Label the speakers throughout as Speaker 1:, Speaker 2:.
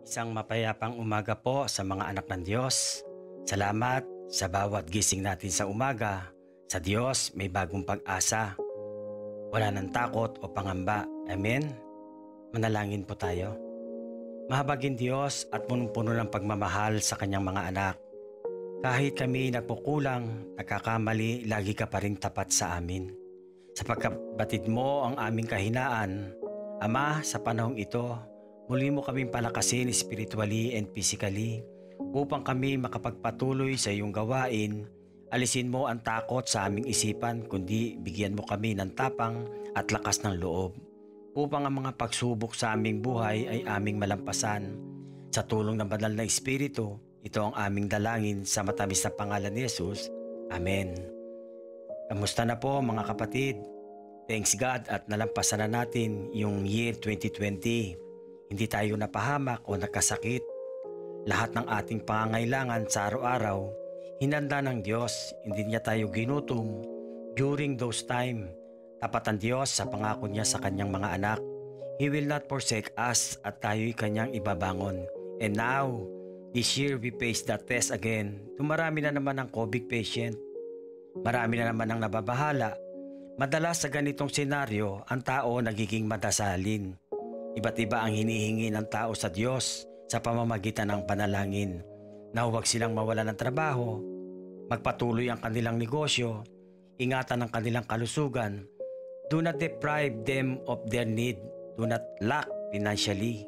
Speaker 1: Isang mapayapang umaga po sa mga anak ng Diyos. Salamat sa bawat gising natin sa umaga. Sa Diyos may bagong pag-asa. Wala ng takot o pangamba. Amen? Manalangin po tayo. Mahabagin Diyos at punong-puno ng pagmamahal sa kanyang mga anak. Kahit kami nagkukulang, nagkakamali, lagi ka pa rin tapat sa amin. Sapagkat batid mo ang aming kahinaan, Ama, sa panahong ito, muli mo kaming palakasin spiritually and physically upang kami makapagpatuloy sa iyong gawain. Alisin mo ang takot sa aming isipan, kundi bigyan mo kami ng tapang at lakas ng loob upang ang mga pagsubok sa aming buhay ay aming malampasan. Sa tulong ng banal na Espiritu, ito ang aming dalangin sa matamis na pangalan ni Jesus. Amen. Kamusta na po mga kapatid? Thanks God at nalampasan na natin yung year 2020. Hindi tayo napahamak o nakasakit. Lahat ng ating pangangailangan sa araw-araw, hinanda ng Diyos. Hindi niya tayo ginutom during those time. Tapat ang Diyos sa pangako niya sa kanyang mga anak. He will not forsake us at tayo'y kanyang ibabangon. And now, this year we face that test again. Marami na naman ang COVID patient. Marami na naman ang nababahala. Madalas sa ganitong senaryo, ang tao nagiging madasalin. Iba't iba ang hinihingi ng tao sa Diyos sa pamamagitan ng panalangin na huwag silang mawala ng trabaho, magpatuloy ang kanilang negosyo, ingatan ang kanilang kalusugan. Do not deprive them of their need. Do not lack financially.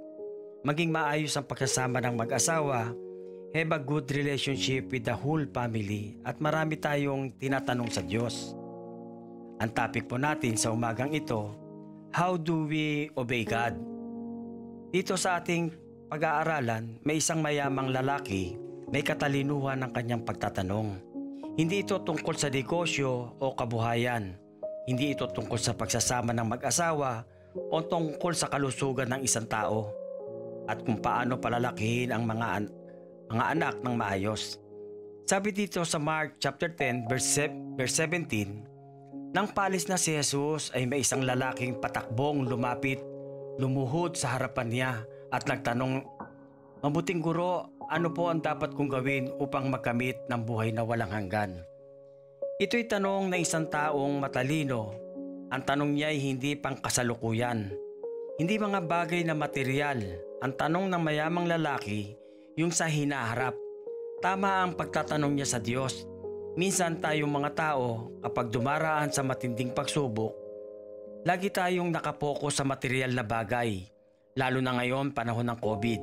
Speaker 1: Maging maayos ang pagkasama ng mag-asawa. Have a good relationship with the whole family at marami tayong tinatanong sa Diyos. Ang topic po natin sa umagang ito, how do we obey God? Dito sa ating pag-aaralan, may isang mayamang lalaki, may katalinuhan ng kanyang pagtatanong. Hindi ito tungkol sa negosyo o kabuhayan. Hindi ito tungkol sa pagsasama ng mag-asawa o tungkol sa kalusugan ng isang tao at kung paano palalakihin ang mga anak ng maayos. Sabi dito sa Mark chapter 10 verse 17, nang palis na si Jesus ay may isang lalaking patakbong lumapit, lumuhod sa harapan niya at nagtanong, "Mabuting guro, ano po ang dapat kong gawin upang makamit ng buhay na walang hanggan?" Ito'y tanong ng isang taong matalino. Ang tanong niya ay hindi pang kasalukuyan, hindi mga bagay na material. Ang tanong ng mayamang lalaki, yung sa hinaharap. Tama ang pagtatanong niya sa Diyos. Minsan tayong mga tao, kapag dumaraan sa matinding pagsubok, lagi tayong nakapokus sa material na bagay, lalo na ngayon panahon ng COVID.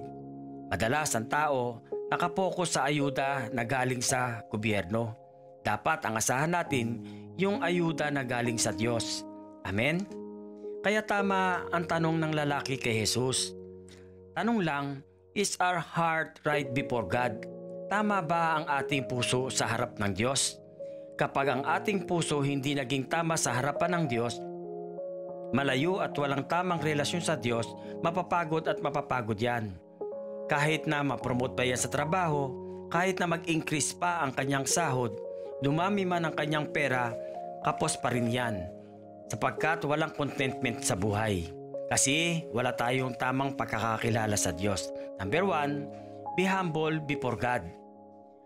Speaker 1: Madalas ang tao nakapokus sa ayuda na galing sa gobyerno. Dapat ang asahan natin yung ayuda na galing sa Diyos. Amen? Kaya tama ang tanong ng lalaki kay Jesus. Tanong lang, is our heart right before God? Tama ba ang ating puso sa harap ng Diyos? Kapag ang ating puso hindi naging tama sa harapan ng Diyos, malayo at walang tamang relasyon sa Diyos, mapapagod at mapapagod yan. Kahit na ma-promote pa yan sa trabaho, kahit na mag-increase pa ang kanyang sahod, dumami man ang kanyang pera, kapos pa rin yan. Sapagkat walang contentment sa buhay. Kasi wala tayong tamang pagkakakilala sa Diyos. Number 1, be humble before God.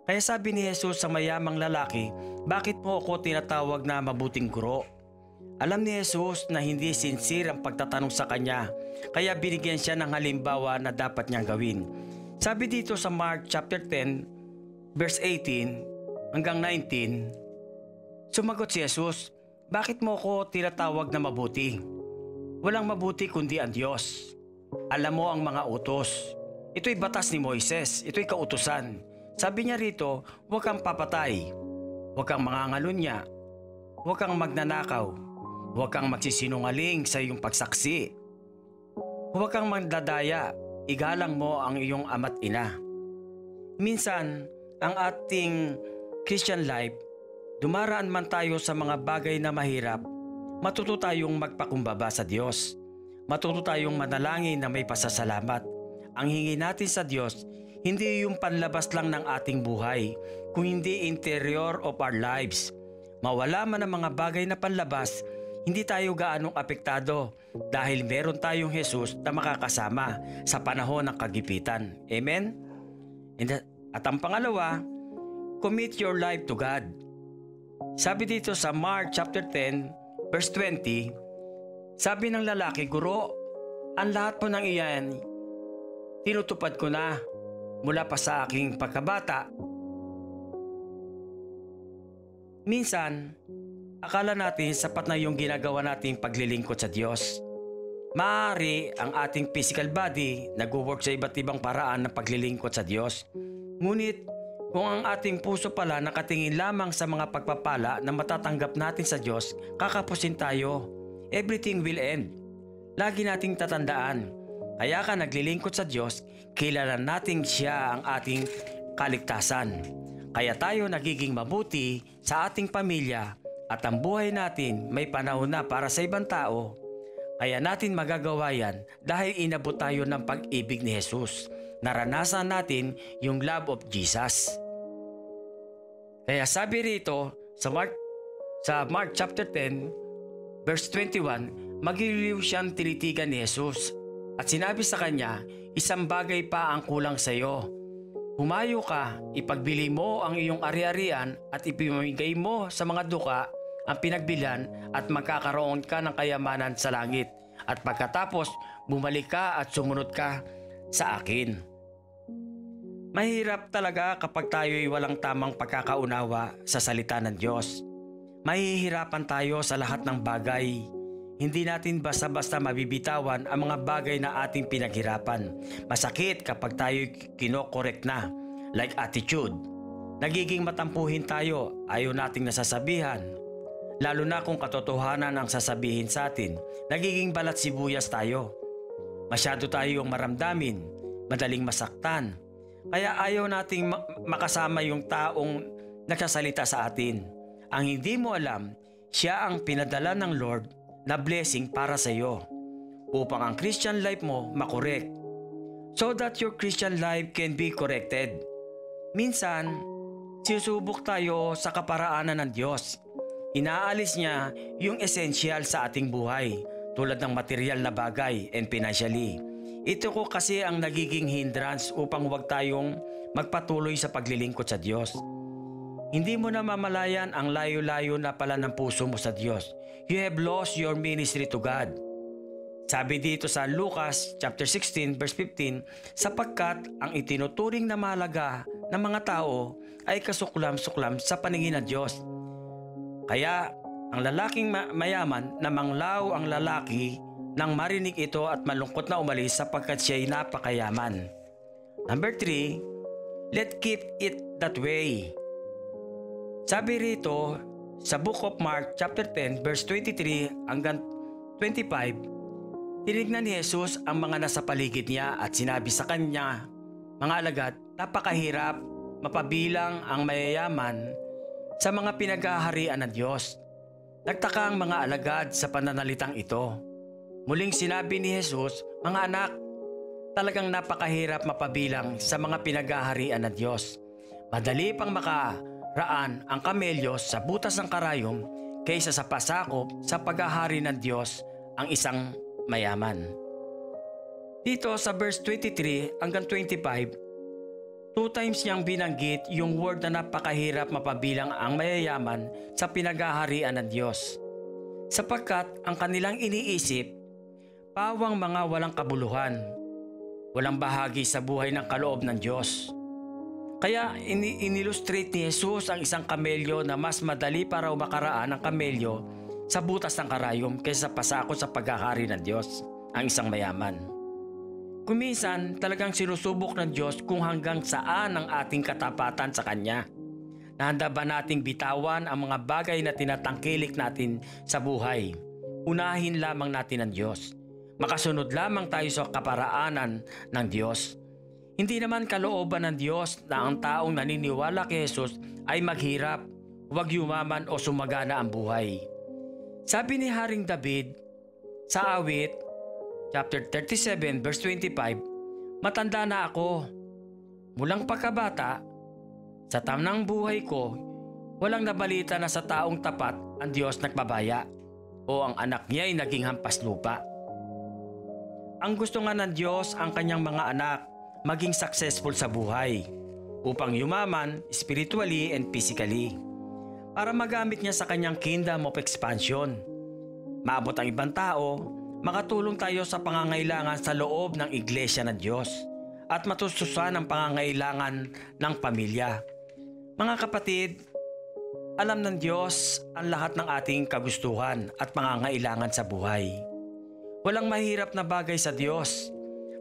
Speaker 1: Kaya sabi ni Jesus sa mayamang lalaki, bakit mo ako tinatawag na mabuting guro? Alam ni Jesus na hindi sincere ang pagtatanong sa kanya, kaya binigyan siya ng halimbawa na dapat niyang gawin. Sabi dito sa Mark chapter 10, verse 18 hanggang 19, sumagot si Jesus, bakit mo ako tinatawag na mabuti? Walang mabuti kundi ang Diyos. Alam mo ang mga utos. Ito'y batas ni Moises, ito'y kautusan. Sabi niya rito, huwag kang papatay, huwag kang mangangalunya, huwag kang magnanakaw, huwag kang magsisinungaling sa iyong pagsaksi, huwag kang mandadaya, igalang mo ang iyong ama't ina. Minsan, ang ating Christian life, dumaraan man tayo sa mga bagay na mahirap, matuto tayong magpakumbaba sa Diyos. Matuto tayong manalangin na may pasasalamat. Ang hingi natin sa Diyos, hindi yung panlabas lang ng ating buhay, kung hindi interior of our lives. Mawala man ang mga bagay na panlabas, hindi tayo gaanong apektado dahil meron tayong Jesus na makakasama sa panahon ng kagipitan. Amen? At ang pangalawa, commit your life to God. Sabi dito sa Mark chapter 10, verse 20, sabi ng lalaki, "Guro, ang lahat po ng iyan, tinutupad ko na mula pa sa aking pagkabata." Minsan, akala natin sapat na yung ginagawa nating paglilingkod sa Diyos. Maaari ang ating physical body nag-work sa iba't ibang paraan ng paglilingkod sa Diyos. Ngunit kung ang ating puso pala nakatingin lamang sa mga pagpapala na matatanggap natin sa Diyos, kakapusin tayo. Everything will end. Lagi nating tatandaan, kaya ka naglilingkod sa Diyos, kilala nating siya ang ating kaligtasan. Kaya tayo nagiging mabuti sa ating pamilya at ang buhay natin may panahon na para sa ibang tao. Kaya natin magagawa yan dahil inabot tayo ng pag-ibig ni Jesus. Naranasan natin yung love of Jesus. Kaya sabi rito sa Mark chapter 10 verse 21, magiliw siyang tinitigan ni Jesus at sinabi sa kanya, "Isang bagay pa ang kulang sa iyo. Humayo ka, ipagbili mo ang iyong ari-arian at ipamigay mo sa mga duka ang pinagbilan at magkakaroon ka ng kayamanan sa langit. At pagkatapos, bumalik ka at sumunod ka sa akin." Mahirap talaga kapag tayo'y walang tamang pagkakaunawa sa salita ng Diyos. Mahihirapan tayo sa lahat ng bagay. Hindi natin basta-basta mabibitawan ang mga bagay na ating pinaghirapan. Masakit kapag tayo'y kinokorek na, like attitude. Nagiging matampuhin tayo, ayaw nating nasasabihan. Lalo na kung katotohanan ang sasabihin sa atin, nagiging balat sibuyas tayo. Masyado tayong maramdamin, madaling masaktan. Kaya ayaw nating makasama yung taong nagsasalita sa atin. Ang hindi mo alam, siya ang pinadala ng Lord na blessing para sa iyo upang ang Christian life mo makorek, so that your Christian life can be corrected. Minsan, susubok tayo sa kaparaanan ng Diyos. Inaalis niya yung essential sa ating buhay tulad ng material na bagay and financially. Ito ko kasi ang nagiging hindrance upang huwag tayong magpatuloy sa paglilingkod sa Diyos. Hindi mo na mamalayan ang layo-layo na pala ng puso mo sa Diyos. You have lost your ministry to God. Sabi dito sa Lucas chapter 16 verse 15, sapagkat ang itinuturing na mahalaga ng mga tao ay kasuklam-suklam sa paningin ng Diyos. Kaya ang lalaking mayaman na manglaw ang lalaki nang marinig ito at malungkot na umalis sapagkat siya'y napakayaman. Number 3, let's keep it that way. Sabi rito sa Book of Mark chapter 10 verse 23 hanggang 25, tinignan ni Jesus ang mga nasa paligid niya at sinabi sa kanya, "Mga alagad, napakahirap mapabilang ang mayayaman sa mga pinaghaharian ng Diyos." Nagtaka ang mga alagad sa pananalitang ito. Muling sinabi ni Jesus, "Mga anak, talagang napakahirap mapabilang sa mga pinaghaharian ng Diyos. Madali pang makaraan ang kamelyo sa butas ng karayom kaysa sa pasakop sa paghahari ng Diyos ang isang mayaman." Dito sa verse 23 hanggang 25, 2 times niyang binanggit yung word na napakahirap mapabilang ang mayayaman sa pinaghaharian ng Diyos. Sapagkat ang kanilang iniisip, pawang mga walang kabuluhan, walang bahagi sa buhay ng kaloob ng Diyos. Kaya inilustrate ni Jesus ang isang kamelyo na mas madali para makaraan ang kamelyo sa butas ng karayom kaysa pasakot sa paghahari ng Diyos, ang isang mayaman. Kuminsan talagang sinusubok ng Diyos kung hanggang saan ang ating katapatan sa Kanya. Nahanda ba nating bitawan ang mga bagay na tinatangkilik natin sa buhay? Unahin lamang natin ang Diyos. Makasunod lamang tayo sa kaparaanan ng Diyos. Hindi naman kalooban ng Diyos na ang taong naniniwala kay Jesus ay maghirap, huwag yumaman o sumagana ang buhay. Sabi ni Haring David sa Awit, chapter 37 verse 25, "Matanda na ako. Mulang pagkabata, sa tamang buhay ko, walang nabalita na sa taong tapat ang Diyos nagpabaya. o ang anak niya ay naging hampas lupa. Ang gusto nga ng Diyos ang kanyang mga anak maging successful sa buhay upang yumaman spiritually and physically para magamit niya sa kanyang kingdom of expansion. Maabot ang ibang tao, makatulong tayo sa pangangailangan sa loob ng iglesia ng Diyos at matustusan ang pangangailangan ng pamilya. Mga kapatid, alam ng Diyos ang lahat ng ating kagustuhan at pangangailangan sa buhay. Walang mahirap na bagay sa Diyos.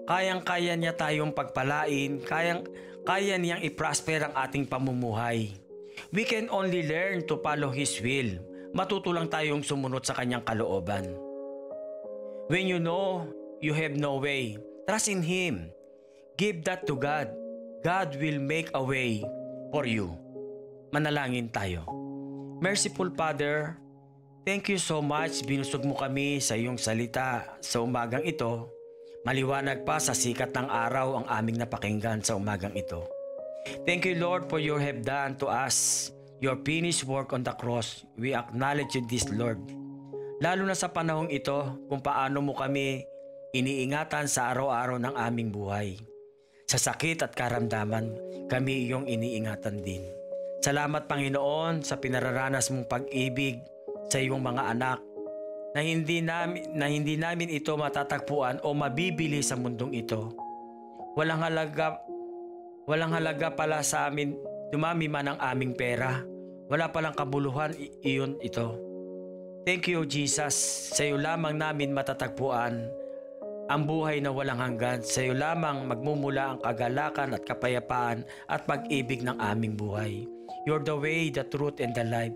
Speaker 1: Kayang-kaya niya tayong pagpalain, kaya niyang i-prosper ang ating pamumuhay. We can only learn to follow His will. Matuto lang tayong sumunod sa kanyang kalooban. When you know you have no way, trust in Him. Give that to God. God will make a way for you. Manalangin tayo. Merciful Father, thank you so much. Binusog mo kami sa iyong salita sa umagang ito. Maliwanag pa sa sikat ng araw ang aming napakinggan sa umagang ito. Thank you, Lord, for your have done to us. Your finished work on the cross. We acknowledge you this, Lord. Lalo na sa panahong ito kung paano mo kami iniingatan sa araw-araw ng aming buhay. Sa sakit at karamdaman, kami iyong iniingatan din. Salamat, Panginoon, sa pinararanas mong pag-ibig sa iyong mga anak na hindi namin ito matatagpuan o mabibili sa mundong ito. Walang halaga pala sa amin, dumami man ang aming pera. Wala palang kabuluhan iyon ito. Thank you, Jesus. Sa iyo lamang namin matatagpuan ang buhay na walang hanggan. Sa iyo lamang magmumula ang kagalakan at kapayapaan at pag-ibig ng aming buhay. You're the way, the truth, and the life.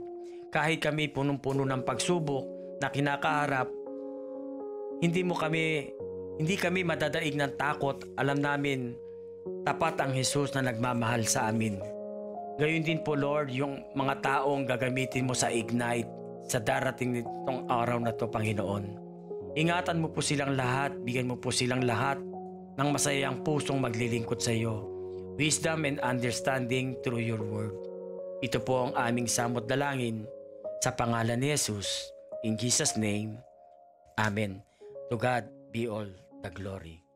Speaker 1: Kahit kami punong-puno ng pagsubok na kinakaharap, hindi kami madadaig ng takot. Alam namin, tapat ang Jesus na nagmamahal sa amin. Gayon din po, Lord, yung mga taong gagamitin mo sa Ignite sa darating nitong araw na to, Panginoon. Ingatan mo po silang lahat, bigyan mo po silang lahat ng masayang pusong maglilingkod sa iyo. Wisdom and understanding through your word. Ito po ang aming samot dalangin sa pangalan ni Jesus. In Jesus' name, Amen. To God be all the glory.